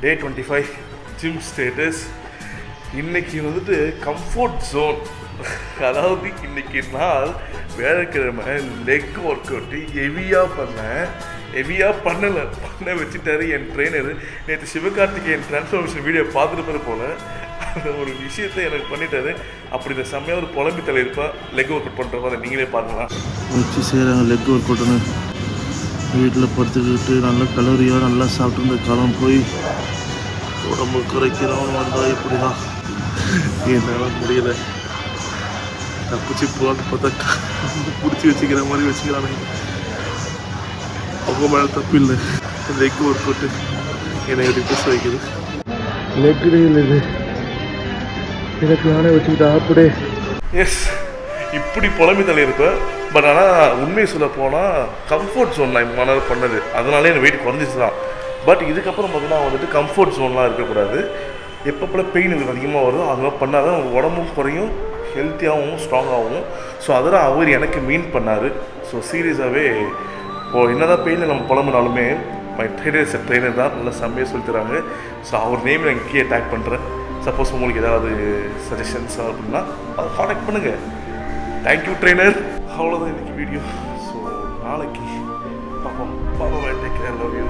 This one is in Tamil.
Day 25 gym status. இன்றைக்கி வந்துட்டு கம்ஃபர்ட் ஜோன். அதாவது இன்றைக்கி நாள் வேலைக்கிழமை லெக் ஒர்க் அவுட்டு ஹெவியாக பண்ண வச்சுட்டாரு என் ட்ரெயினர். நேற்று சிவகார்த்திகேயன் ட்ரான்ஸ்ஃபர்மேஷன் வீடியோ பார்த்துட்டு போல் அந்த ஒரு விஷயத்தை எனக்கு பண்ணிட்டாரு. அப்படி இந்த செம்மையாக ஒரு புலம்பி தலை இருப்பா லெக் ஒர்க் அவுட் பண்ணுற மாதிரி நீங்களே பார்க்கலாம். வச்சு செய்கிறாங்க லெக் ஒர்க் அவுட்டுன்னு. வீட்டில் படுத்துக்கிட்டு நல்லா கலோரியாக நல்லா சாப்பிட்டு இருந்த காலம் போய் உடம்பு குறைக்கிறோம் வந்தால் இப்படி தான் என்னால் முடியலை. தப்பிச்சு போட்டு பார்த்தா பிடிச்சி வச்சுக்கிற மாதிரி வச்சுக்கிறானுங்க. அவங்க மேலே தப்பு இல்லை. லெக் ஒர்க் அவுட்டு என்னை எப்படி பேச வைக்குது. லெக் இல்லை இது எனக்கு நானே வச்சுக்கிட்டா அப்படியே. எஸ், இப்படி புலம்பி தலை இருப்பேன். பட் ஆனால் உண்மையை சொல்ல போனால் கம்ஃபர்ட் ஜோன் நான் மன பண்ணது, அதனாலே எனக்கு வெயிட் குறைஞ்சிச்சு தான். பட் இதுக்கப்புறம் பார்த்தீங்கன்னா வந்துட்டு கம்ஃபர்ட் ஜோன்லாம் இருக்கக்கூடாது. எப்போ பெயின் இது அதிகமாக வருதோ அதெல்லாம் பண்ணால் தான் உடம்பும் குறையும், ஹெல்த்தியாகவும் ஸ்ட்ராங்காகவும். ஸோ அதெல்லாம் அவர் எனக்கு மீன் பண்ணார். ஸோ சீரியஸாகவே இப்போது என்ன தான் பெயினில் நம்ம புலம்புனாலுமே மை ட்ரெயினர் தான் நல்லா செம்மையாக சொல்லி தராங்க. ஸோ அவர் நேம் நான் கீழே டேக் பண்ணுறேன். சப்போஸ் உங்களுக்கு ஏதாவது சஜஷன்ஸ் அப்படின்னா அதை காண்டாக்ட் பண்ணுங்கள். Thank you trainer. அவ்வளோதான் இன்றைக்கி வீடியோ. ஸோ நாளைக்கு பார்ப்போம். Take care, love you.